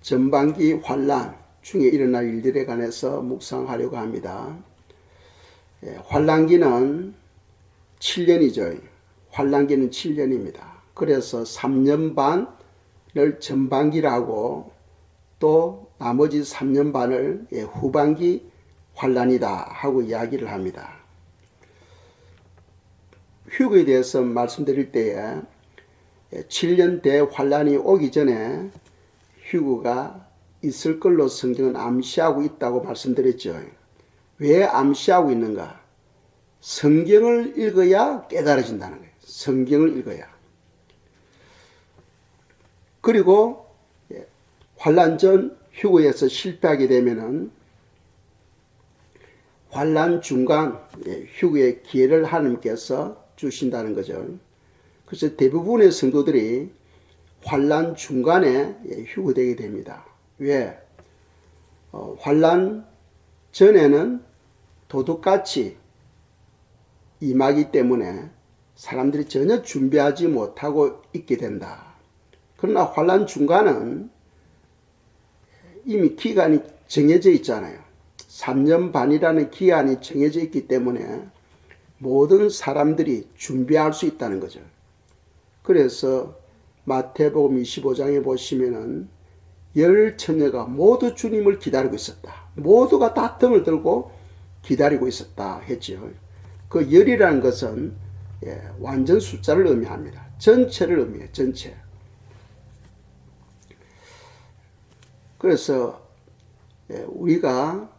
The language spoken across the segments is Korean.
전반기 환란 중에 일어날 일들에 관해서 묵상하려고 합니다. 환란기는 7년이죠. 환란기는 7년입니다. 그래서 3년 반을 전반기라고 또 나머지 3년 반을 후반기 환란이다 하고 이야기를 합니다. 휴거에 대해서 말씀드릴 때에 7년 대환란이 오기 전에 휴거가 있을 걸로 성경은 암시하고 있다고 말씀드렸죠. 왜 암시하고 있는가? 성경을 읽어야 깨달아진다는 거예요. 성경을 읽어야. 그리고 환란 전 휴거에서 실패하게 되면은 환란 중간 휴거의 기회를 하나님께서 주신다는 거죠. 그래서 대부분의 성도들이 환란 중간에 휴거되게 됩니다. 왜? 환란 전에는 도둑같이 임하기 때문에 사람들이 전혀 준비하지 못하고 있게 된다. 그러나 환란 중간은 이미 기간이 정해져 있잖아요. 3년 반이라는 기간이 정해져 있기 때문에 모든 사람들이 준비할 수 있다는 거죠. 그래서 마태복음 25장에 보시면은 열 처녀가 모두 주님을 기다리고 있었다. 모두가 다 등을 들고 기다리고 있었다 했죠. 그 열이라는 것은 완전 숫자를 의미합니다. 전체를 의미해요. 전체. 그래서 우리가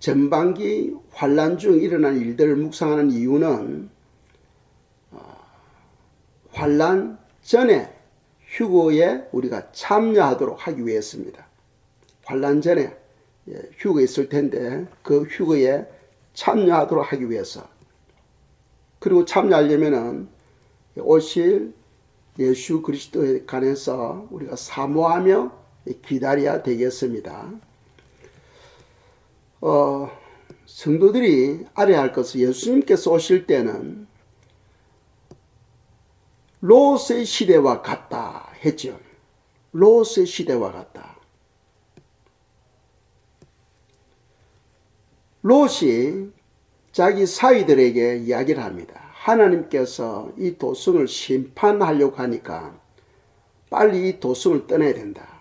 전반기 환란 중 일어난 일들을 묵상하는 이유는 환란 전에 휴거에 우리가 참여하도록 하기 위해서입니다. 환란 전에 휴거 있을 텐데 그 휴거에 참여하도록 하기 위해서. 그리고 참여하려면은 오실 예수 그리스도에 관해서 우리가 사모하며 기다려야 되겠습니다. 성도들이 알아야 할 것은 예수님께서 오실 때는 롯의 시대와 같다 했죠. 롯의 시대와 같다. 롯이 자기 사위들에게 이야기를 합니다. 하나님께서 이 도성을 심판하려고 하니까 빨리 이 도성을 떠나야 된다.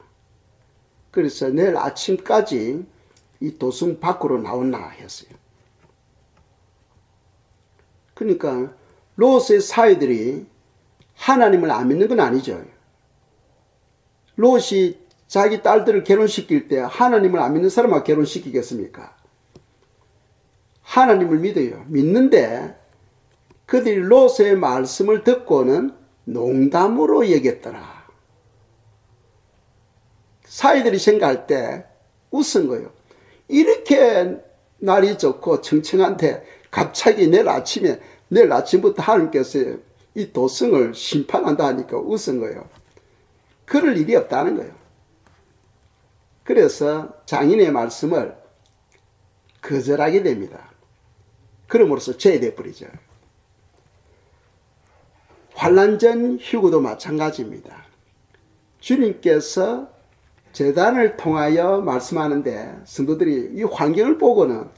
그래서 내일 아침까지 이 도성 밖으로 나오나 했어요. 그러니까 롯의 사위들이 하나님을 안 믿는 건 아니죠. 롯이 자기 딸들을 결혼시킬 때 하나님을 안 믿는 사람과 결혼시키겠습니까? 하나님을 믿어요. 믿는데 그들이 롯의 말씀을 듣고는 농담으로 여겼더라. 사위들이 생각할 때 웃은 거예요. 이렇게 날이 좋고 청청한데 갑자기 내일 아침부터 하나님께서 이 도성을 심판한다 하니까 웃은 거예요. 그럴 일이 없다는 거예요. 그래서 장인의 말씀을 거절하게 됩니다. 그럼으로써 제외돼 버리죠. 환란 전 휴거도 마찬가지입니다. 주님께서 제단을 통하여 말씀하는데 성도들이 이 환경을 보고는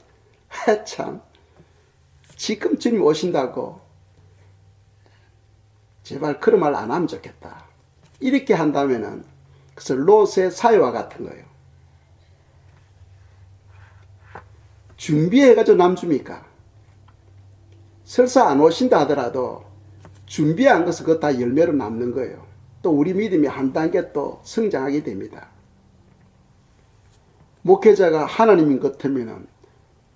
참 지금 주님 오신다고 제발 그런 말 안 하면 좋겠다. 이렇게 한다면은 그래서 롯의 사회와 같은 거예요. 준비해가지고 남줍니까? 설사 안 오신다 하더라도 준비한 것은 그거 다 열매로 남는 거예요. 또 우리 믿음이 한 단계 또 성장하게 됩니다. 목회자가 하나님인 것 같으면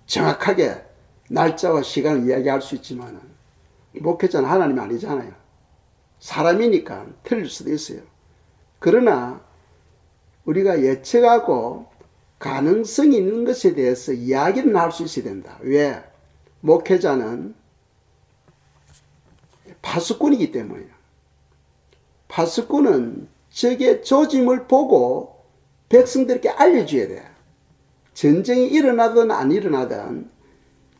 정확하게 날짜와 시간을 이야기할 수 있지만 목회자는 하나님이 아니잖아요. 사람이니까 틀릴 수도 있어요. 그러나 우리가 예측하고 가능성이 있는 것에 대해서 이야기는 할 수 있어야 된다. 왜? 목회자는 파수꾼이기 때문이에요. 파수꾼은 적의 조짐을 보고 백성들에게 알려줘야 돼. 전쟁이 일어나든 안 일어나든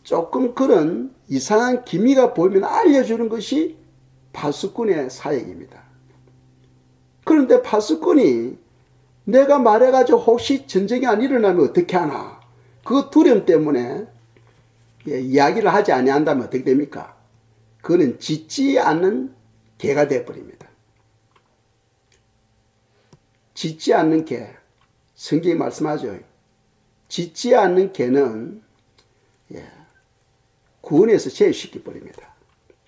조금 그런 이상한 기미가 보이면 알려주는 것이 파수꾼의 사역입니다. 그런데 파수꾼이 내가 말해가지고 혹시 전쟁이 안 일어나면 어떻게 하나. 그 두려움 때문에 이야기를 하지 아니한다면 어떻게 됩니까? 그거는 짖지 않는 개가 되어버립니다. 짖지 않는 개. 성경이 말씀하죠. 짖지 않는 개는 구원에서 제외시켜버립니다.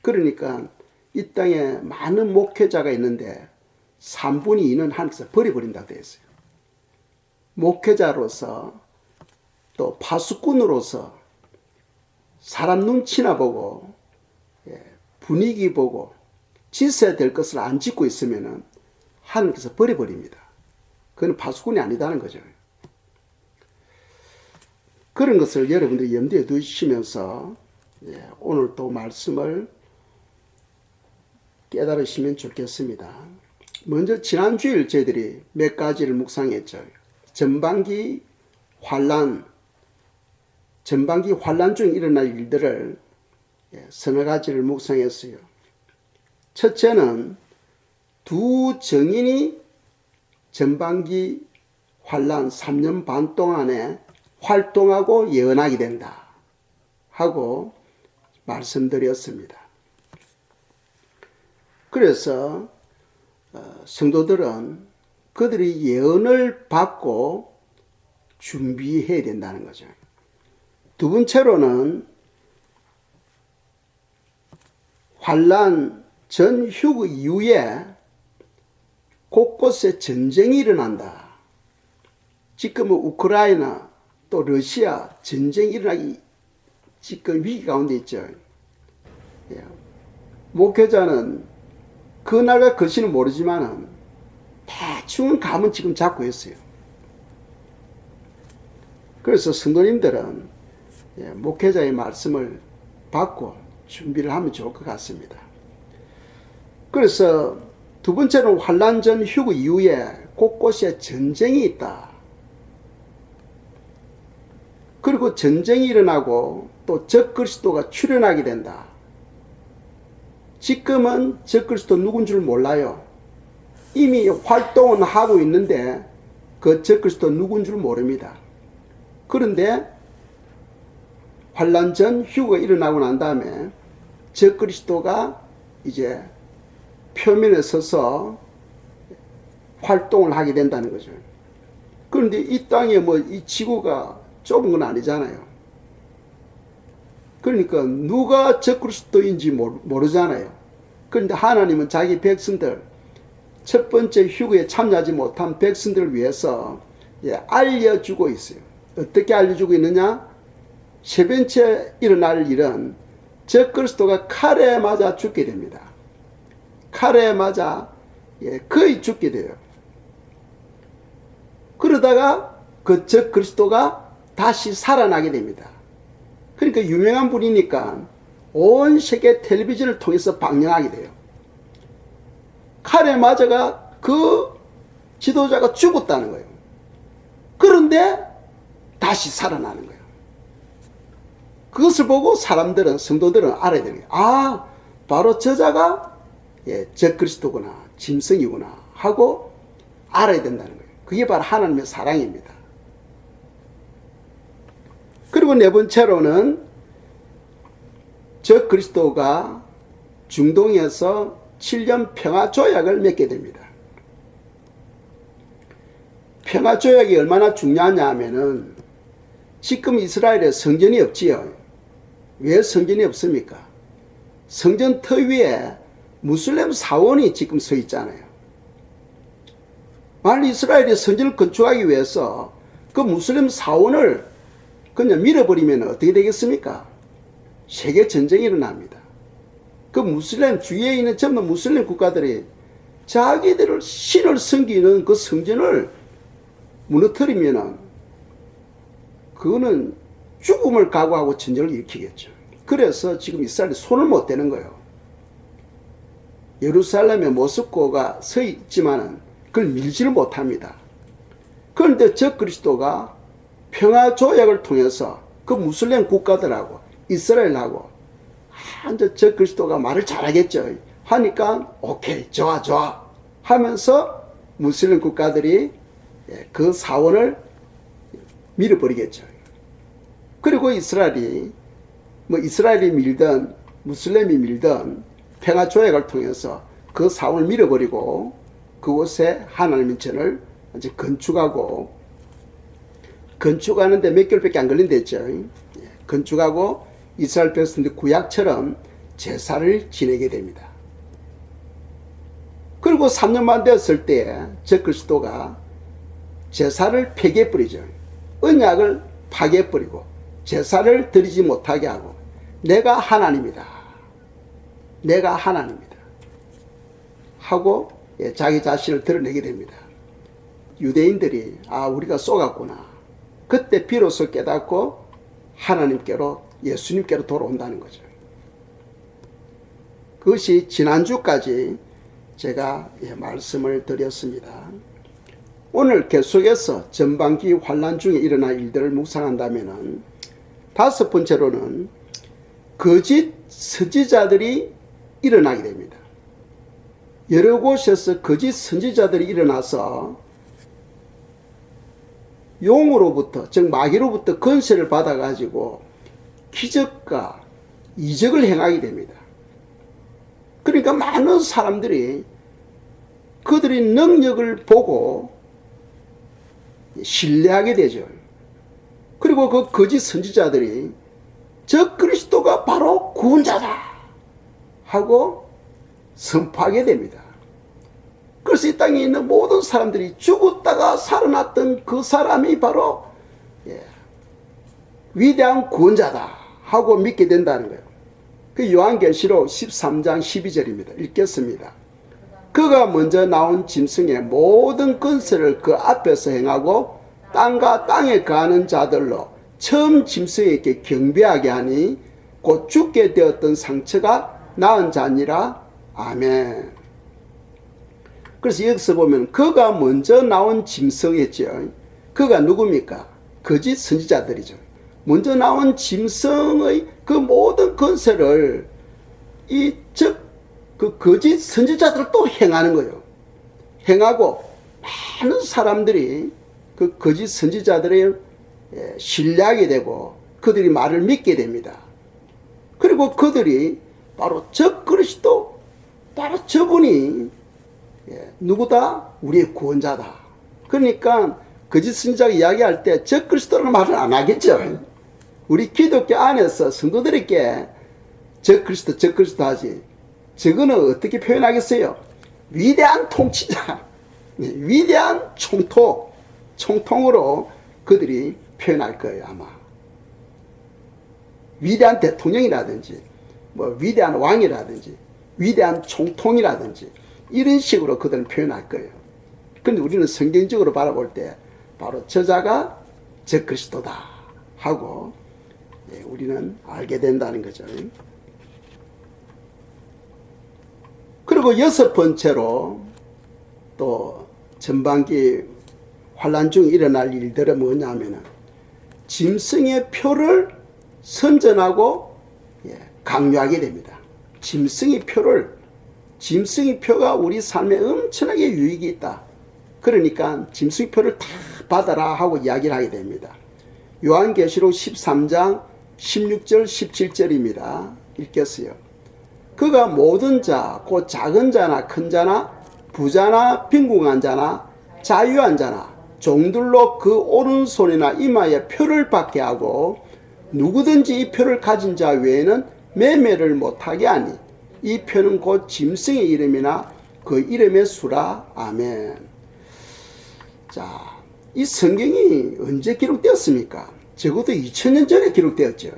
그러니까 이 땅에 많은 목회자가 있는데 3분의 2는 하나님께서 버려버린다고 되어 있어요. 목회자로서 또 파수꾼으로서 사람 눈치나 보고 분위기 보고 짓어야 될 것을 안 짓고 있으면 하나님께서 버려버립니다. 그건 파수꾼이 아니다는 거죠. 그런 것을 여러분들이 염두에 두시면서 오늘 또 말씀을 깨달으시면 좋겠습니다. 먼저 지난주일 저희들이 몇 가지를 묵상했죠. 전반기 환란 중에 일어날 일들을 서너 가지를 묵상했어요. 첫째는 두 정인이 전반기 환란 3년 반 동안에 활동하고 예언하게 된다 하고 말씀드렸습니다. 그래서 성도들은 그들이 예언을 받고 준비해야 된다는 거죠. 두 번째로는 환란 전휴 이후에 곳곳에 전쟁이 일어난다. 지금은 우크라이나 또 러시아 전쟁이 일어나기 지금 위기 가운데 있죠. 목회자는 그 나라 글씨는 모르지만은 대충 감은 지금 잡고 있어요. 그래서 성도님들은 목회자의 말씀을 받고 준비를 하면 좋을 것 같습니다. 그래서 두 번째는 환란 전 휴거 이후에 곳곳에 전쟁이 있다. 그리고 전쟁이 일어나고 또 적그리스도가 출현하게 된다. 지금은 적그리스도 누군 줄 몰라요. 이미 활동은 하고 있는데 그 적그리스도 누군 줄 모릅니다. 그런데 환란 전 휴거가 일어나고 난 다음에 적그리스도가 이제 표면에 서서 활동을 하게 된다는 거죠. 그런데 이 땅에 이 지구가 좁은 건 아니잖아요. 그러니까 누가 적그리스도인지 모르잖아요. 그런데 하나님은 자기 백성들, 첫 번째 휴거에 참여하지 못한 백성들을 위해서 알려주고 있어요. 어떻게 알려주고 있느냐? 세 번째 일어날 일은 적그리스도가 칼에 맞아 죽게 됩니다. 칼에 맞아 거의 죽게 돼요. 그러다가 그 적그리스도가 다시 살아나게 됩니다. 그러니까 유명한 분이니까 온 세계 텔레비전을 통해서 방영하게 돼요. 칼에 맞아가 그 지도자가 죽었다는 거예요. 그런데 다시 살아나는 거예요. 그것을 보고 사람들은, 성도들은 알아야 되는 거예요. 아, 바로 저자가 적그리스도구나, 짐승이구나 하고 알아야 된다는 거예요. 그게 바로 하나님의 사랑입니다. 그리고 네 번째로는 적그리스도가 중동에서 7년 평화조약을 맺게 됩니다. 평화조약이 얼마나 중요하냐 하면은 지금 이스라엘에 성전이 없지요. 왜 성전이 없습니까? 성전 터 위에 무슬림 사원이 지금 서 있잖아요. 만일 이스라엘이 성전을 건축하기 위해서 그 무슬림 사원을 그냥 밀어버리면 어떻게 되겠습니까? 세계 전쟁이 일어납니다. 그 무슬림 주위에 있는 전부 무슬림 국가들이 자기들을 신을 섬기는 그 성전을 무너뜨리면은 그거는 죽음을 각오하고 전쟁을 일으키겠죠. 그래서 지금 이스라엘이 손을 못 대는 거예요. 예루살렘에 모스크바가 서 있지만은 그걸 밀지를 못합니다. 그런데 적그리스도가 평화조약을 통해서 그 무슬림 국가들하고 이스라엘하고 이제 적그리스도가 말을 잘하겠죠. 하니까 오케이, 좋아 하면서 무슬림 국가들이 그 사원을 밀어버리겠죠. 그리고 이스라엘이 이스라엘이 밀든 무슬림이 밀든 평화 조약을 통해서 그 사원을 밀어버리고 그곳에 하나님의 전을 이제 건축하는데 몇 개월밖에 안 걸린댔죠. 건축하고 이스라엘 백성들 구약처럼 제사를 지내게 됩니다. 그리고 3년만 되었을 때 적그리스도가 제사를 폐기해버리죠. 언약을 파괴해버리고 제사를 드리지 못하게 하고 내가 하나님이다. 내가 하나님이다. 하고 자기 자신을 드러내게 됩니다. 유대인들이 우리가 속았구나. 그때 비로소 깨닫고 하나님께로 예수님께로 돌아온다는 거죠. 그것이 지난주까지 제가 말씀을 드렸습니다. 오늘 계속해서 전반기 환란 중에 일어날 일들을 묵상한다면 다섯 번째로는 거짓 선지자들이 일어나게 됩니다. 여러 곳에서 거짓 선지자들이 일어나서 용으로부터 즉 마귀로부터 권세를 받아가지고 기적과 이적을 행하게 됩니다. 그러니까 많은 사람들이 그들의 능력을 보고 신뢰하게 되죠. 그리고 그 거짓 선지자들이 저 그리스도가 바로 구원자다 하고 선포하게 됩니다. 그래서 이 땅에 있는 모든 사람들이 죽었다가 살아났던 그 사람이 바로 위대한 구원자다 하고 믿게 된다는 거예요. 그 요한계시록 13장 12절입니다. 읽겠습니다. 그가 먼저 나온 짐승의 모든 권세를 그 앞에서 행하고 땅과 땅에 거하는 자들로 처음 짐승에게 경배하게 하니 곧 죽게 되었던 상처가 나은 자니라. 아멘. 그래서 여기서 보면 그가 먼저 나온 짐승이었죠. 그가 누굽니까? 거짓 선지자들이죠. 먼저 나온 짐승의 그 모든 권세를 그 거짓 선지자들을 또 행하는 거예요. 행하고 많은 사람들이 그 거짓 선지자들의 신뢰하게 되고 그들이 말을 믿게 됩니다. 그리고 그들이 바로 저 그리스도, 바로 저분이 누구다? 우리의 구원자다. 그러니까 거짓 선지자가 이야기할 때 저 그리스도라는 말을 안 하겠죠. 우리 기독교 안에서 성도들에게 저 그리스도 하지. 저거는 어떻게 표현하겠어요? 위대한 통치자, 위대한 총통으로 그들이 표현할 거예요, 아마. 위대한 대통령이라든지, 위대한 왕이라든지, 위대한 총통이라든지, 이런 식으로 그들은 표현할 거예요. 그런데 우리는 성경적으로 바라볼 때, 바로 저자가 저 그리스도다 하고, 우리는 알게 된다는 거죠. 그리고 여섯 번째로 또 전반기 환란 중에 일어날 일들은 뭐냐면은 짐승의 표를 선전하고 강요하게 됩니다. 짐승의 표가 우리 삶에 엄청나게 유익이 있다. 그러니까 짐승의 표를 다 받아라 하고 이야기를 하게 됩니다. 요한계시록 13장 16절 17절입니다. 읽겠어요. 그가 모든 자, 곧 작은 자나 큰 자나 부자나 빈궁한 자나 자유한 자나 종들로 그 오른손이나 이마에 표를 받게 하고 누구든지 이 표를 가진 자 외에는 매매를 못하게 하니 이 표는 곧 짐승의 이름이나 그 이름의 수라. 아멘. 자, 이 성경이 언제 기록되었습니까? 적어도 2000년 전에 기록되었죠.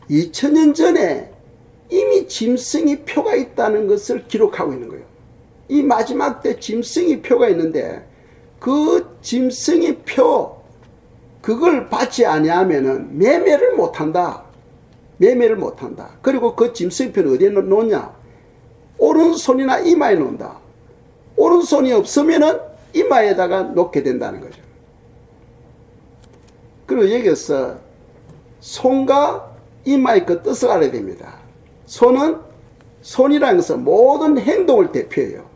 2000년 전에 이미 짐승의 표가 있다는 것을 기록하고 있는 거예요. 이 마지막 때 짐승의 표가 있는데 그 짐승의 표 그걸 받지 아니하면은 매매를 못한다. 매매를 못한다. 그리고 그 짐승의 표는 어디에 놓냐? 오른손이나 이마에 놓는다. 오른손이 없으면은 이마에다가 놓게 된다는 거죠. 그리고 여기서 손과 이마의 그 뜻을 알아야 됩니다. 손이라는 것은 모든 행동을 대표해요.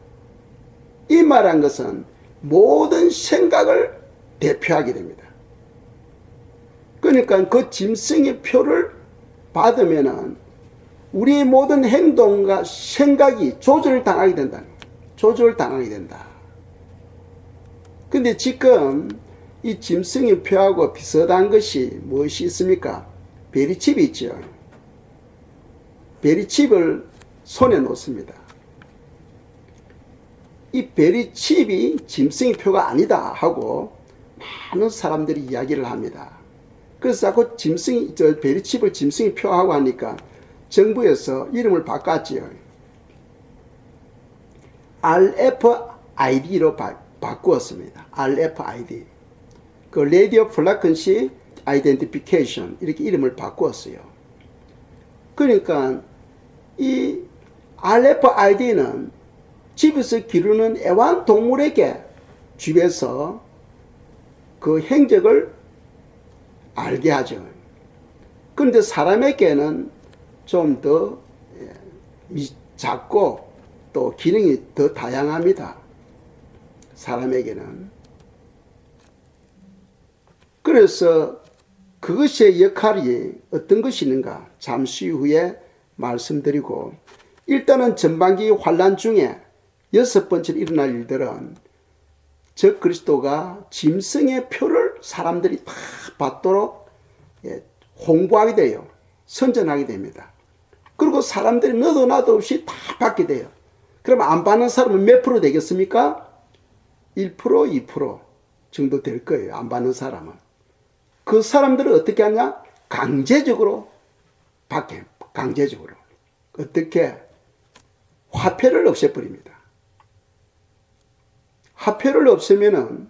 이마라는 것은 모든 생각을 대표하게 됩니다. 그러니까 그 짐승의 표를 받으면은 우리의 모든 행동과 생각이 조절당하게 된다. 조절당하게 된다. 근데 지금 이 짐승의 표하고 비슷한 것이 무엇이 있습니까? 베리칩이 있죠. 베리칩을 손에 놓습니다. 이 베리칩이 짐승의 표가 아니다 하고 많은 사람들이 이야기를 합니다. 그래서 자꾸 베리칩을 짐승의 표하고 하니까 정부에서 이름을 바꿨지요. RFID로 바꾸었습니다. RFID. 그 Radio Frequency Identification 이렇게 이름을 바꾸었어요. 그러니까 이 RFID는 집에서 기르는 애완동물에게 집에서 그 행적을 알게 하죠. 그런데 사람에게는 좀 더 작고 또 기능이 더 다양합니다. 사람에게는. 그래서 그것의 역할이 어떤 것이 있는가 잠시 후에 말씀드리고, 일단은 전반기 환란 중에 6번째로 일어날 일들은 적 그리스도가 짐승의 표를 사람들이 다 받도록 홍보하게 돼요. 선전하게 됩니다. 그리고 사람들이 너도 나도 없이 다 받게 돼요. 그럼 안 받는 사람은 몇 프로 되겠습니까? 1%, 2% 정도 될 거예요. 안 받는 사람은. 그 사람들은 어떻게 하냐? 강제적으로 받게, 강제적으로. 어떻게? 화폐를 없애버립니다. 화폐를 없애면은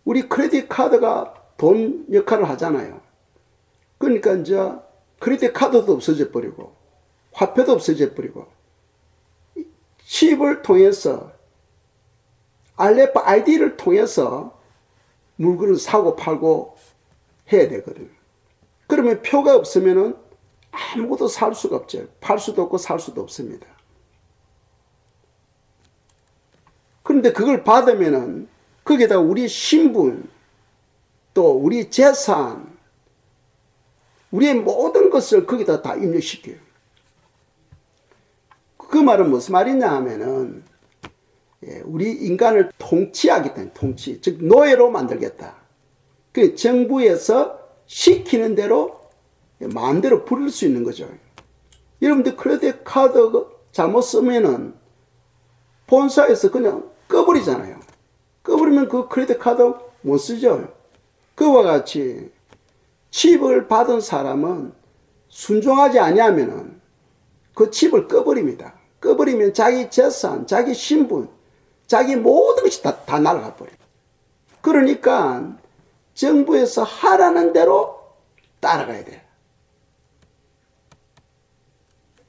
우리 크레딧 카드가 돈 역할을 하잖아요. 그러니까 이제 크레딧 카드도 없어져 버리고 화폐도 없어져 버리고 칩을 통해서 RFID를 통해서 물건을 사고 팔고 해야 되거든요. 그러면 표가 없으면은 아무것도 살 수가 없죠. 팔 수도 없고 살 수도 없습니다. 그런데 그걸 받으면은 거기에다가 우리 신분, 또 우리 재산, 우리의 모든 것을 거기다 다 입력시켜요. 그 말은 무슨 말이냐 하면은 우리 인간을 통치하겠다. 통치. 즉 노예로 만들겠다. 그 정부에서 시키는 대로 마음대로 부릴 수 있는 거죠. 여러분들 크레딧 카드 잘못 쓰면은 본사에서 그냥 꺼버리잖아요. 꺼버리면 그 크레딧 카드 못 쓰죠. 그와 같이 칩을 받은 사람은 순종하지 아니하면은 그 칩을 꺼버립니다. 꺼버리면 자기 재산, 자기 신분, 자기 모든 것이 다 날아가 버려요. 그러니까 정부에서 하라는 대로 따라가야 돼요.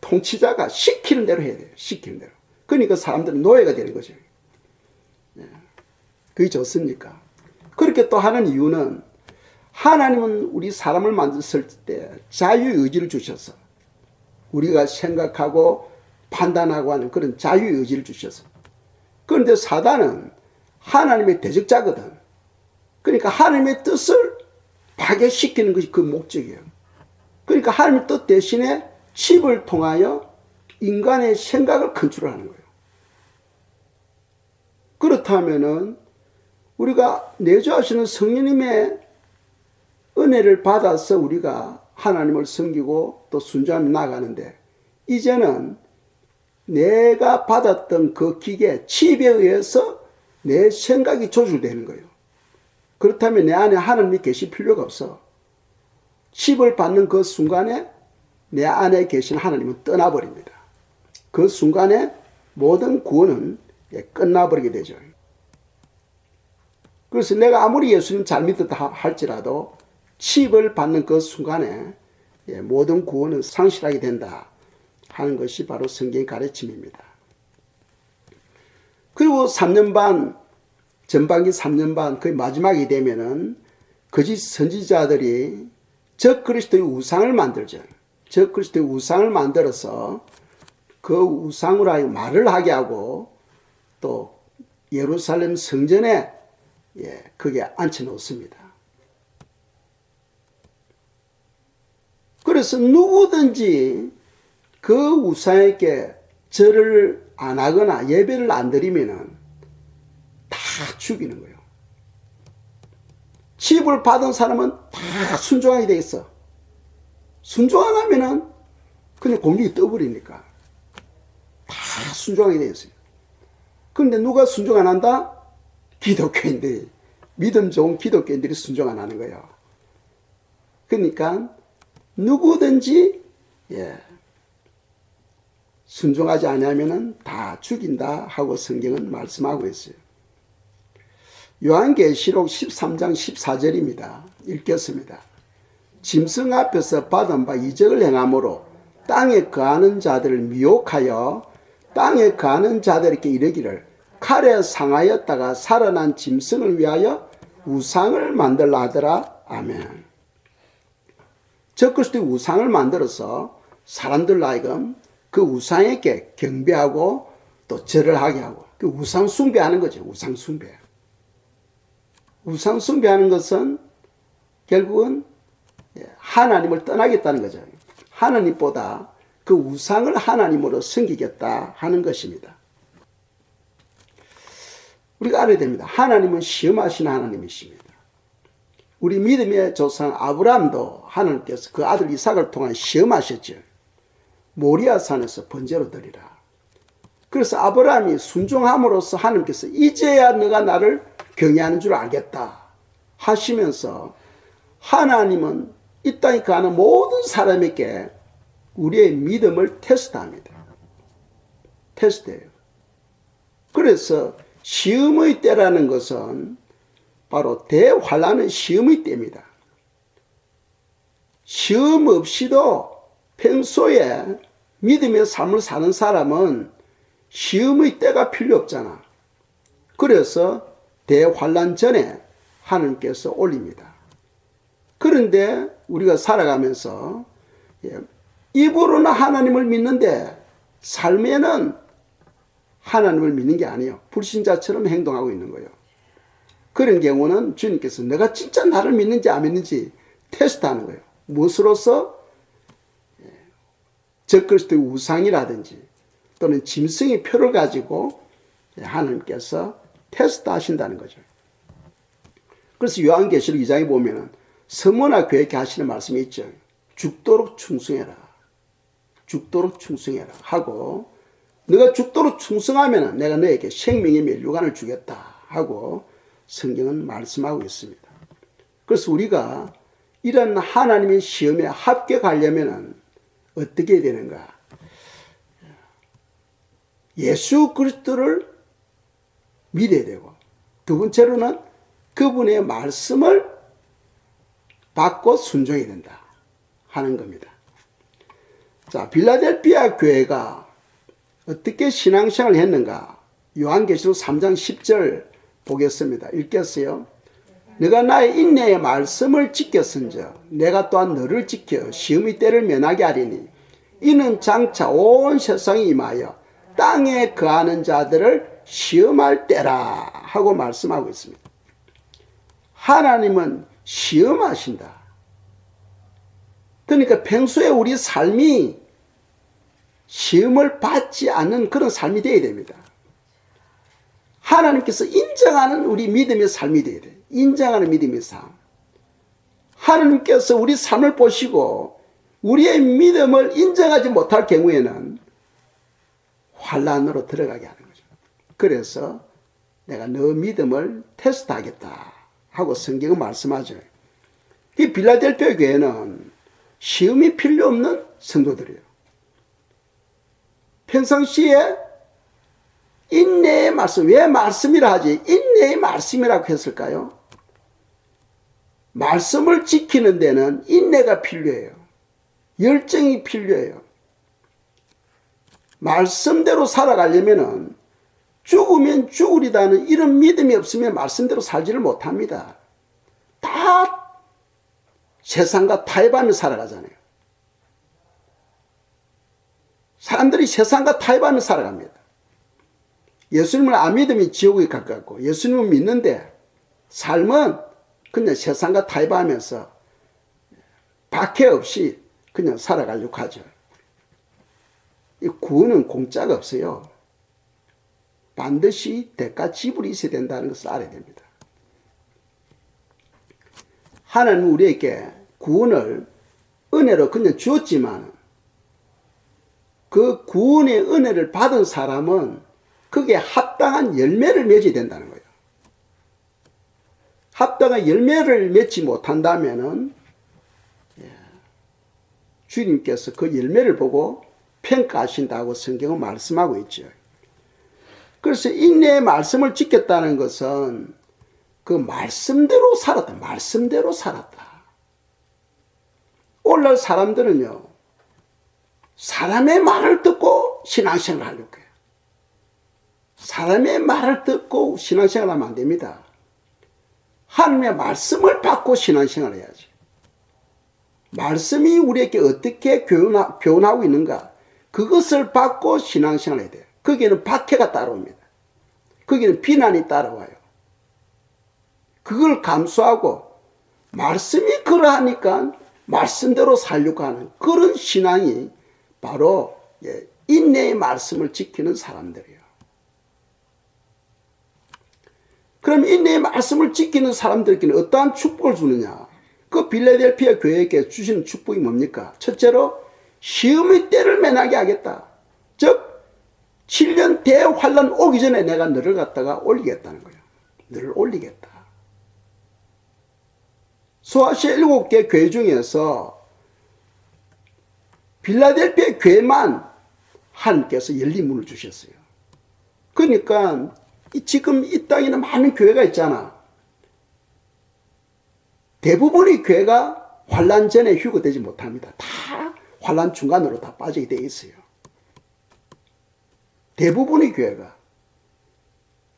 통치자가 시키는 대로 해야 돼요. 시키는 대로. 그러니까 사람들은 노예가 되는 거죠. 그게 좋습니까? 그렇게 또 하는 이유는 하나님은 우리 사람을 만들었을 때 자유의지를 주셔서 우리가 생각하고 판단하고 하는 그런 자유의지를 주셔서, 그런데 사단은 하나님의 대적자거든. 그러니까 하나님의 뜻을 파괴시키는 것이 그 목적이에요. 그러니까 하나님의 뜻 대신에 칩을 통하여 인간의 생각을 컨트롤하는 거예요. 그렇다면은 우리가 내주하시는 성령님의 은혜를 받아서 우리가 하나님을 섬기고 또 순종하며 나가는데, 이제는 내가 받았던 그 기계, 칩에 의해서 내 생각이 조절되는 거예요. 그렇다면 내 안에 하나님이 계실 필요가 없어. 칩을 받는 그 순간에 내 안에 계신 하나님은 떠나버립니다. 그 순간에 모든 구원은 끝나버리게 되죠. 그래서 내가 아무리 예수님 잘 믿었다 할지라도 칩을 받는 그 순간에 모든 구원은 상실하게 된다 하는 것이 바로 성경의 가르침입니다. 그리고 3년 반, 전반기 3년 반 거의 마지막이 되면은 거짓 선지자들이 적 그리스도의 우상을 만들죠. 적 그리스도의 우상을 만들어서 그 우상으로 말을 하게 하고 또 예루살렘 성전에 그게 앉혀 놓습니다. 그래서 누구든지 그 우상에게 절을 안 하거나 예배를 안 드리면은 다 죽이는 거예요. 칩을 받은 사람은 다 순종하게 돼 있어. 순종 안 하면은 그냥 공중에 떠버리니까 다 순종하게 돼 있어요. 그런데 누가 순종 안 한다? 기독교인들이, 믿음 좋은 기독교인들이 순종 안 하는 거예요. 그러니까 누구든지 순종하지 않으면은 다 죽인다 하고 성경은 말씀하고 있어요. 요한계시록 13장 14절입니다. 읽겠습니다. 짐승 앞에서 받은 바 이적을 행함으로 땅에 거하는 자들을 미혹하여 땅에 거하는 자들에게 이르기를 칼에 상하였다가 살아난 짐승을 위하여 우상을 만들라 하더라. 아멘. 적그리스도의 우상을 만들어서 사람들 하여금 그 우상에게 경배하고 또 절을 하게 하고 그 우상 숭배하는 거죠. 우상 숭배. 우상 숭배하는 것은 결국은 하나님을 떠나겠다는 거죠. 하나님보다 그 우상을 하나님으로 섬기겠다 하는 것입니다. 우리가 알아야 됩니다. 하나님은 시험하시는 하나님이십니다. 우리 믿음의 조상 아브라함도 하나님께서 그 아들 이삭을 통한 시험하셨죠. 모리아산에서 번제로 드리라. 그래서 아브라함이 순종함으로써 하나님께서 이제야 너가 나를 경외하는 줄 알겠다 하시면서 하나님은 이 땅에 가는 모든 사람에게 우리의 믿음을 테스트합니다. 테스트해요. 그래서 시험의 때라는 것은 바로 대환란은 시험의 때입니다. 시험 없이도 평소에 믿음의 삶을 사는 사람은 시험의 때가 필요 없잖아. 그래서 대환란 전에 하나님께서 올립니다. 그런데 우리가 살아가면서 입으로는 하나님을 믿는데 삶에는 하나님을 믿는 게 아니에요. 불신자처럼 행동하고 있는 거예요. 그런 경우는 주님께서 내가 진짜 나를 믿는지 안 믿는지 테스트하는 거예요. 무엇으로서? 적그리스도의 우상이라든지 또는 짐승의 표를 가지고 하나님께서 테스트하신다는 거죠. 그래서 요한계시록 2장에 보면은 서머나 교회에게 하시는 말씀이 있죠. 죽도록 충성해라. 죽도록 충성해라 하고 너가 죽도록 충성하면 내가 너에게 생명의 멸류관을 주겠다 하고 성경은 말씀하고 있습니다. 그래서 우리가 이런 하나님의 시험에 합격하려면 어떻게 해야 되는가? 예수 그리스도를 믿어야 되고 두 번째로는 그분의 말씀을 받고 순종해야 된다 하는 겁니다. 자, 빌라델피아 교회가 어떻게 신앙생활을 했는가? 요한계시록 3장 10절 보겠습니다. 읽겠어요? 내가 나의 인내의 말씀을 지켰은즉 내가 또한 너를 지켜 시험의 때를 면하게 하리니 이는 장차 온 세상에 임하여 땅에 거하는 자들을 시험할 때라 하고 말씀하고 있습니다. 하나님은 시험하신다. 그러니까 평소에 우리 삶이 시험을 받지 않는 그런 삶이 되어야 됩니다. 하나님께서 인정하는 우리 믿음의 삶이 되어야 돼요. 인정하는 믿음의 삶. 하나님께서 우리 삶을 보시고 우리의 믿음을 인정하지 못할 경우에는 환란으로 들어가게 하는 거죠. 그래서 내가 너 믿음을 테스트하겠다 하고 성경은 말씀하죠. 이 빌라델피아 교회는 시험이 필요 없는 성도들이에요. 평상시에 인내의 말씀, 왜 말씀이라 하지? 인내의 말씀이라고 했을까요? 말씀을 지키는 데는 인내가 필요해요. 열정이 필요해요. 말씀대로 살아가려면 죽으면 죽으리다는 이런 믿음이 없으면 말씀대로 살지를 못합니다. 다 세상과 타협하며 살아가잖아요. 사람들이 세상과 타협하며 살아갑니다. 예수님을 안 믿으면 지옥에 가깝고 예수님을 믿는데 삶은 그냥 세상과 타협하면서 박해 없이 그냥 살아가려고 하죠. 이 구원은 공짜가 없어요. 반드시 대가 지불이 있어야 된다는 것을 알아야 됩니다. 하나님은 우리에게 구원을 은혜로 그냥 주었지만 그 구원의 은혜를 받은 사람은 그게 합당한 열매를 맺어야 된다는 거예요. 합당한 열매를 맺지 못한다면은 주님께서 그 열매를 보고 평가하신다고 성경은 말씀하고 있죠. 그래서 인내의 말씀을 지켰다는 것은 그 말씀대로 살았다. 말씀대로 살았다. 오늘날 사람들은요, 사람의 말을 듣고 신앙생활을 하려고 해요. 사람의 말을 듣고 신앙생활을 하면 안 됩니다. 하나님의 말씀을 받고 신앙생활을 해야지. 말씀이 우리에게 어떻게 교훈하고 있는가, 그것을 받고 신앙생활을 해야 돼요. 거기에는 박해가 따라옵니다. 거기에는 비난이 따라와요. 그걸 감수하고 말씀이 그러하니까 말씀대로 살려고 하는 그런 신앙이 바로 인내의 말씀을 지키는 사람들이에요. 그럼 인내의 말씀을 지키는 사람들에게는 어떠한 축복을 주느냐? 그 빌라델피아 교회에게 주시는 축복이 뭡니까? 첫째로 시험의 때를 면하게 하겠다. 즉 7년 대환란 오기 전에 내가 너를 갖다가 올리겠다는 거예요. 너를 올리겠다. 소아시아 7개 교회 중에서 빌라델피아 교회만 하나님께서 열린 문을 주셨어요. 그러니까 지금 이 땅에는 많은 교회가 있잖아. 대부분의 교회가 환란 전에 휴거되지 못합니다. 다 환란 중간으로 다 빠지게 되어 있어요. 대부분의 교회가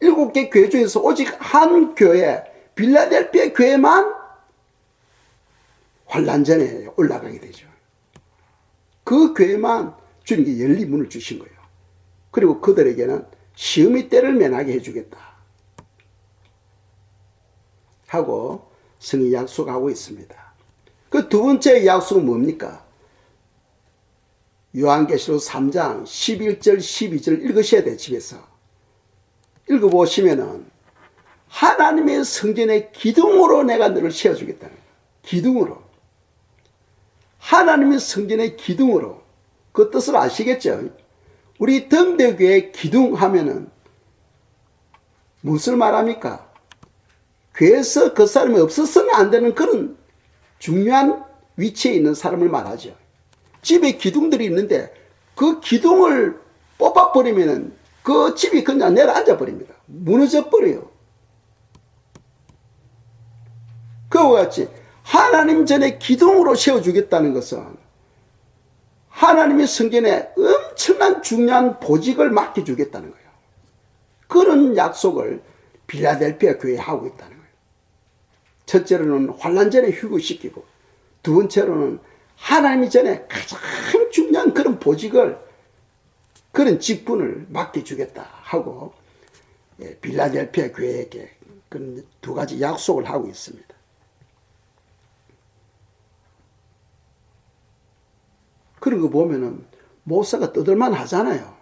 7개 교회 중에서 오직 한 교회, 빌라델피아 교회만 환란 전에 올라가게 되죠. 그 교회만 주님께 열린 문을 주신 거예요. 그리고 그들에게는 시험의 때를 면하게 해주겠다 하고 성이 약속하고 있습니다. 그 두 번째 약속은 뭡니까? 요한계시록 3장 11절 12절 읽으셔야 돼요. 집에서 읽어보시면은 하나님의 성전의 기둥으로 내가 너를 세워주겠다는 거예요. 기둥으로. 하나님의 성전의 기둥으로. 그 뜻을 아시겠죠? 우리 등대교회 기둥 하면은 무엇을 말합니까? 교회에서 그 사람이 없어서는 안 되는 그런 중요한 위치에 있는 사람을 말하죠. 집에 기둥들이 있는데 그 기둥을 뽑아버리면 그 집이 그냥 내려앉아 버립니다. 무너져 버려요. 그와 같이 하나님 전에 기둥으로 세워주겠다는 것은 하나님의 성전에 엄청난 중요한 보직을 맡겨주겠다는 거예요. 그런 약속을 빌라델피아 교회에 하고 있다는 거예요. 첫째로는 환란 전에 휴거시키고 두 번째로는 하나님이 전에 가장 중요한 그런 보직을, 그런 직분을 맡겨주겠다 하고 빌라델피아 교회에게 그런 두 가지 약속을 하고 있습니다. 그런 거 보면은 목사가 떠들만 하잖아요.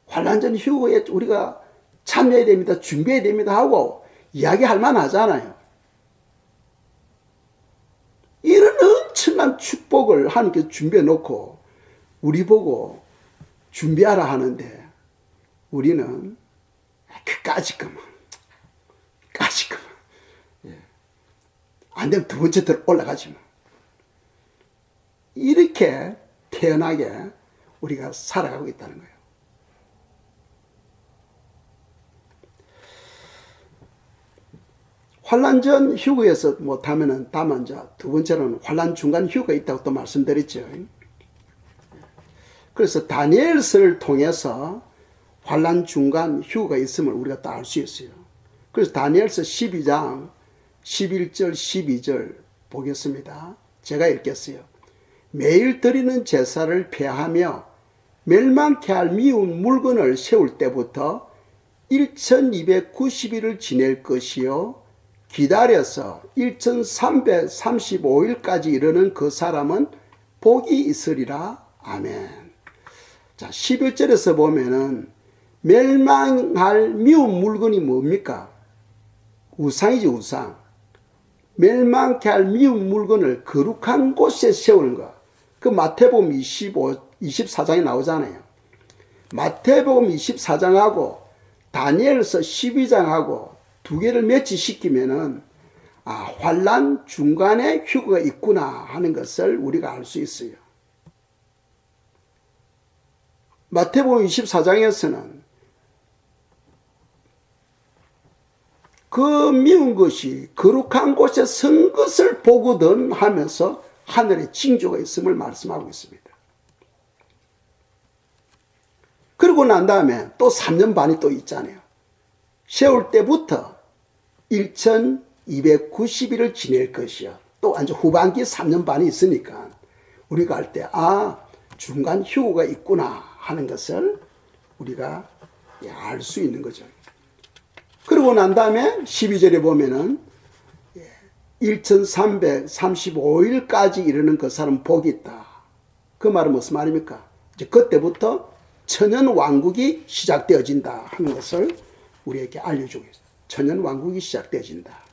환란전 휴거에 우리가 참여해야 됩니다, 준비해야 됩니다 하고 이야기할 만 하잖아요. 이런 엄청난 축복을 하나님께서 준비해 놓고 우리 보고 준비하라 하는데 우리는 까짓거만 안 되면 두 번째 들 올라가지 뭐. 이렇게 태연하게 우리가 살아가고 있다는 거예요. 환란 전 휴거에서 못하면은 다만 두 번째로는 환란 중간 휴거가 있다고 또 말씀드렸죠. 그래서 다니엘서를 통해서 환란 중간 휴거가 있음을 우리가 다 알 수 있어요. 그래서 다니엘서 12장 11절 12절 보겠습니다. 제가 읽겠어요. 매일 드리는 제사를 폐하며 멸망케 할 미운 물건을 세울 때부터 1290일을 지낼 것이요 기다려서 1335일까지 이르는 그 사람은 복이 있으리라. 아멘. 자, 11절에서 보면은 멸망할 미운 물건이 뭡니까? 우상이지, 우상. 멸망케 할 미운 물건을 거룩한 곳에 세우는 거. 그 마태복음 24장에 나오잖아요. 마태복음 24장하고 다니엘서 12장하고 두 개를 매치시키면은 환난 중간에 휴거가 있구나 하는 것을 우리가 알 수 있어요. 마태복음 24장에서는 그 미운 것이 거룩한 곳에 선 것을 보거든 하면서 하늘에 징조가 있음을 말씀하고 있습니다. 그러고 난 다음에 또 3년 반이 또 있잖아요. 세울 때부터 1290일을 지낼 것이요. 또 완전 후반기 3년 반이 있으니까 우리가 할 때 중간 휴고가 있구나 하는 것을 우리가 알 수 있는 거죠. 그러고 난 다음에 12절에 보면은 1335일까지 이르는 그 사람 복이 있다. 그 말은 무슨 말입니까? 이제 그때부터 천년 왕국이 시작되어진다 하는 것을 우리에게 알려주고 있어요. 천년 왕국이 시작되어진다.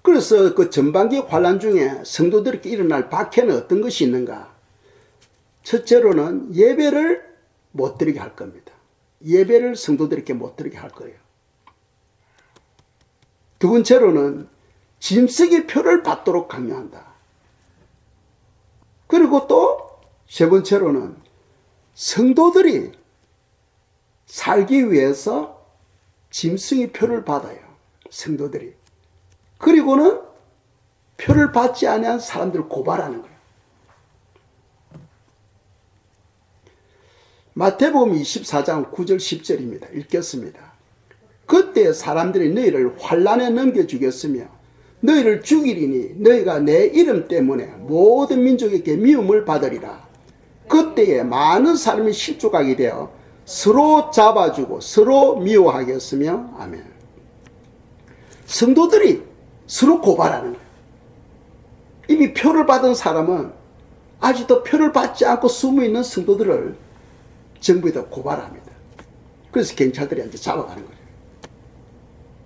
그래서 그 전반기 환란 중에 성도들에게 일어날 박해는 어떤 것이 있는가? 첫째로는 예배를 못 드리게 할 겁니다. 예배를 성도들에게 못 드리게 할 거예요. 두 번째로는 짐쓰기 표를 받도록 강요한다. 그리고 또 세 번째로는 성도들이 살기 위해서 짐승이 표를 받아요. 성도들이. 그리고는 표를 받지 아니한 사람들을 고발하는 거예요. 마태복음 24장 9절 10절입니다. 읽겠습니다. 그때 사람들이 너희를 환란에 넘겨 주겠으며 너희를 죽이리니 너희가 내 이름 때문에 모든 민족에게 미움을 받으리라. 그때에 많은 사람이 실족하게 되어 서로 잡아주고 서로 미워하겠으며. 아멘. 성도들이 서로 고발하는 거예요. 이미 표를 받은 사람은 아직도 표를 받지 않고 숨어있는 성도들을 정부에다 고발합니다. 그래서 경찰들이 이제 잡아가는 거예요.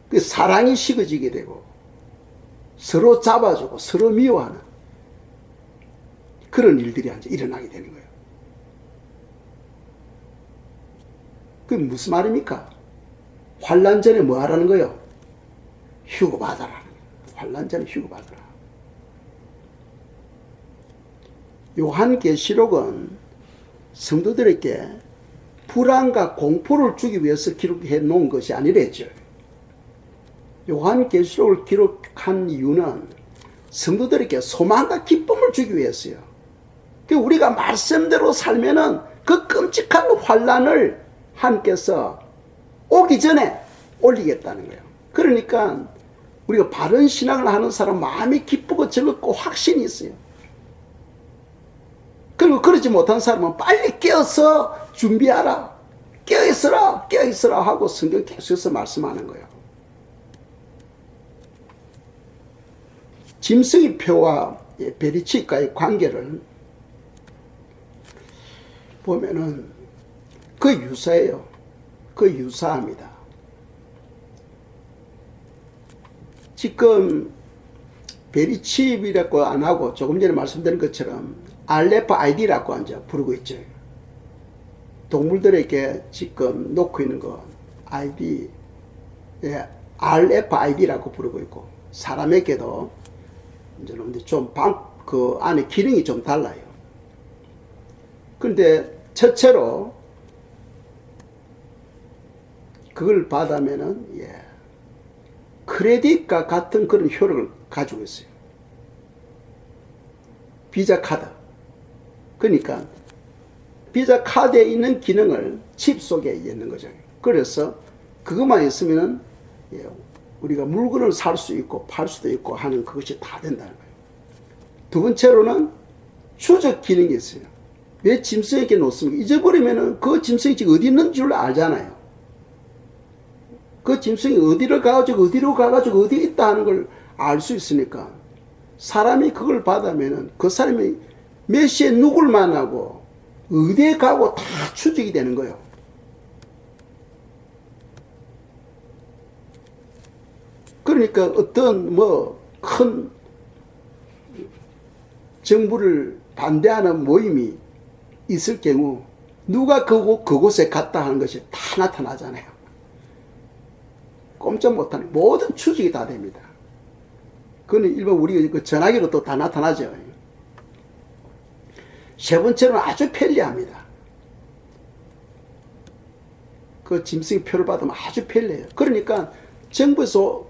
그 사랑이 식어지게 되고 서로 잡아주고 서로 미워하는 그런 일들이 이제 일어나게 되는 거예요. 그게 무슨 말입니까? 환란 전에 뭐 하라는 거예요? 휴고 받아라. 환란 전에 휴고 받아라. 요한계시록은 성도들에게 불안과 공포를 주기 위해서 기록해 놓은 것이 아니랬죠. 요한계시록을 기록한 이유는 성도들에게 소망과 기쁨을 주기 위해서요. 우리가 말씀대로 살면은 그 끔찍한 환란을 하나님께서 오기 전에 올리겠다는 거예요. 그러니까 우리가 바른 신앙을 하는 사람 마음이 기쁘고 즐겁고 확신이 있어요. 그리고 그러지 못한 사람은 빨리 깨어서 준비하라. 깨어있어라. 깨어있어라 하고 성경 계속해서 말씀하는 거예요. 짐승의 표와 베리치과의 관계를 보면은 그 유사해요. 그 유사합니다. 지금 베리칩이라고 안 하고 조금 전에 말씀드린 것처럼 RFID라고 이제 부르고 있죠. 동물들에게 지금 놓고 있는 거 ID, RFID라고 부르고 있고 사람에게도 이제 좀 그 안에 기능이 좀 달라요. 그런데 첫째로 그걸 받으면은 크레딧과 같은 그런 효력을 가지고 있어요. 비자 카드. 그러니까 비자 카드에 있는 기능을 칩 속에 있는 거죠. 그래서 그것만 있으면은 우리가 물건을 살 수 있고 팔 수도 있고 하는 그것이 다 된다는 거예요. 두 번째로는 추적 기능이 있어요. 왜 짐승에게 놓습니까? 잊어버리면은 그 짐승이 지금 어디 있는 줄 알잖아요. 그 짐승이 어디로 가가지고 어디에 있다 하는 걸 알 수 있으니까 사람이 그걸 받으면은 그 사람이 몇 시에 누굴 만나고 어디에 가고 다 추적이 되는 거예요. 그러니까 어떤 큰 정부를 반대하는 모임이 있을 경우 누가 그곳에 갔다 하는 것이 다 나타나잖아요. 꼼짝 못하는 모든 추적이 다 됩니다. 그건 일반 우리 그 전화기로 또 다 나타나죠. 세 번째로는 아주 편리합니다. 그 짐승 표를 받으면 아주 편리해요. 그러니까 정부에서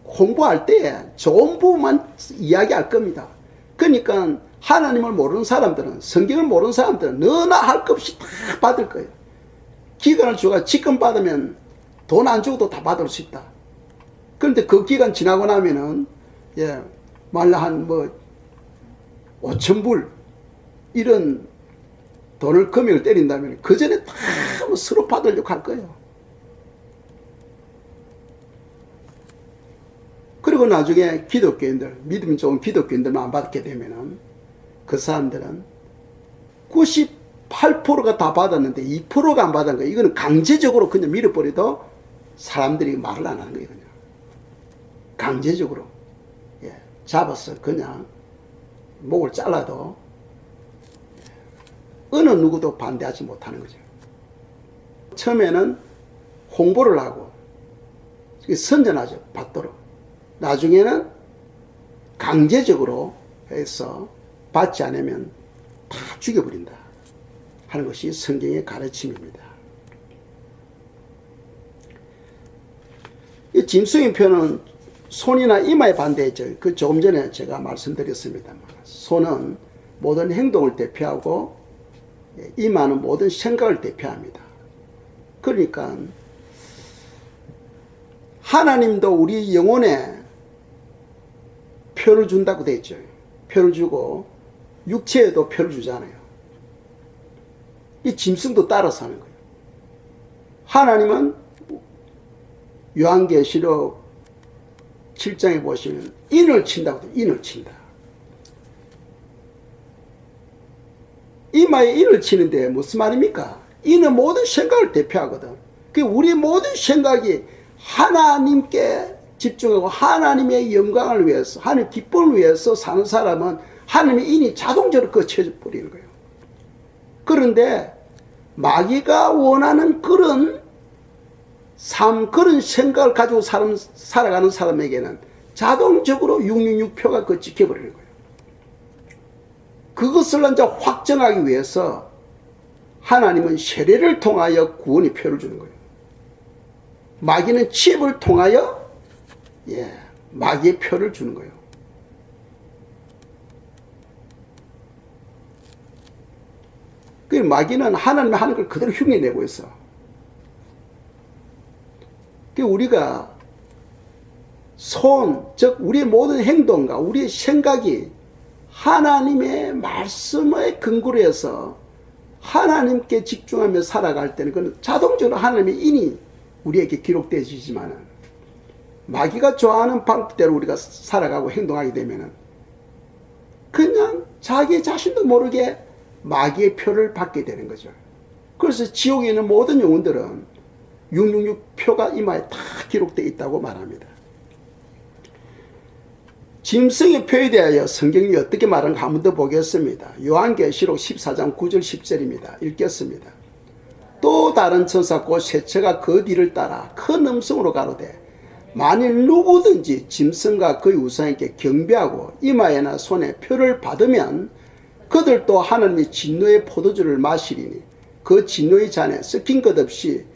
홍보할 때 좋은 부분만 이야기할 겁니다. 그러니까 하나님을 모르는 사람들은, 성경을 모르는 사람들은 너나 할 것 없이 다 받을 거예요. 기간을 주가 지금 받으면 돈 안 주고도 다 받을 수 있다. 그런데 그 기간 지나고 나면은 말로 한 5,000불 이런 돈을 금액을 때린다면 그 전에 다 서로 받으려고 할 거예요. 그리고 나중에 기독교인들, 믿음이 좋은 기독교인들만 안 받게 되면은 그 사람들은 98%가 다 받았는데 2%가 안 받은 거예요. 이거는 강제적으로 그냥 밀어버려도 사람들이 말을 안 하는 거예요. 그냥 강제적으로 잡아서 그냥 목을 잘라도 어느 누구도 반대하지 못하는 거죠. 처음에는 홍보를 하고 선전하죠. 받도록. 나중에는 강제적으로 해서 받지 않으면 다 죽여버린다 하는 것이 성경의 가르침입니다. 이 짐승의 표는 손이나 이마에 반대했죠. 그 조금 전에 제가 말씀드렸습니다만, 손은 모든 행동을 대표하고 이마는 모든 생각을 대표합니다. 그러니까 하나님도 우리 영혼에 표를 준다고 되어 있죠. 표를 주고 육체에도 표를 주잖아요. 이 짐승도 따라서 하는 거예요. 하나님은 요한계시록 7장에 보시면 인을 친다고 돼요. 인을 친다. 이마에 인을 치는데 무슨 말입니까? 인은 모든 생각을 대표하거든. 그 우리 모든 생각이 하나님께 집중하고 하나님의 영광을 위해서, 하나님 기쁨을 위해서 사는 사람은 하나님의 인이 자동적으로 거쳐져 버리는 거예요. 그런데 마귀가 원하는 그런 삶, 그런 생각을 가지고 살아가는 사람에게는 자동적으로 666표가 그 찍혀버리는 거예요. 그것을 이제 확정하기 위해서 하나님은 세례를 통하여 구원의 표를 주는 거예요. 마귀는 칩을 통하여 마귀의 표를 주는 거예요. 그 마귀는 하나님이 하는 걸 그대로 흉내내고 있어. 그 우리가 손, 즉 우리의 모든 행동과 우리의 생각이 하나님의 말씀에 근거로 해서 하나님께 집중하며 살아갈 때는 그건 자동적으로 하나님의 인이 우리에게 기록되어지지만, 마귀가 좋아하는 방법대로 우리가 살아가고 행동하게 되면 그냥 자기 자신도 모르게 마귀의 표를 받게 되는 거죠. 그래서 지옥에 있는 모든 영혼들은 666표가 이마에 다 기록되어 있다고 말합니다. 짐승의 표에 대하여 성경이 어떻게 말하는가 한 번 더 보겠습니다. 요한계시록 14장 9절 10절입니다. 읽겠습니다. 또 다른 천사 곧 세체가 그 뒤를 따라 큰 음성으로 가로되, 만일 누구든지 짐승과 그의 우상에게 경배하고 이마에나 손에 표를 받으면 그들도 하나님의 진노의 포도주를 마시리니 그 진노의 잔에 섞인 것 없이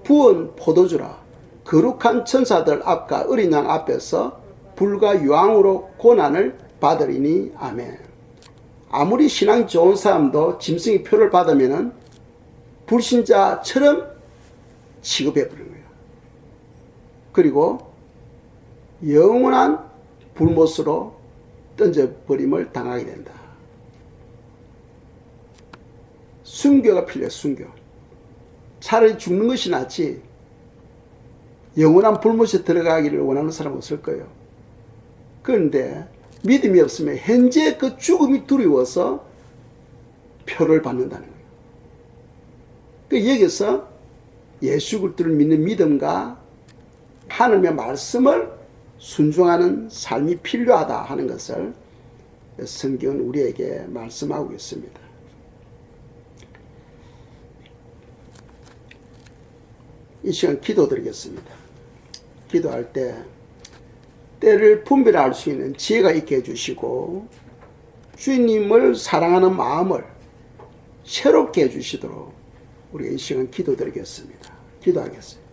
부은 포도주라. 거룩한 천사들 앞과 어린 양 앞에서 불과 유황으로 고난을 받으리니. 아멘. 아무리 신앙이 좋은 사람도 짐승의 표를 받으면 불신자처럼 취급해버리는 거예요. 그리고 영원한 불못으로 던져버림을 당하게 된다. 순교가 필요해. 순교. 차라리 죽는 것이 낫지 영원한 불못에 들어가기를 원하는 사람은 없을 거예요. 그런데 믿음이 없으면 현재 그 죽음이 두려워서 표를 받는다는 거예요. 그 여기서 예수 그리스도를 믿는 믿음과 하나님의 말씀을 순종하는 삶이 필요하다 하는 것을 성경은 우리에게 말씀하고 있습니다. 이 시간 기도드리겠습니다. 기도할 때 때를 분별할 수 있는 지혜가 있게 해주시고 주님을 사랑하는 마음을 새롭게 해주시도록 우리가 이 시간 기도드리겠습니다. 기도하겠습니다.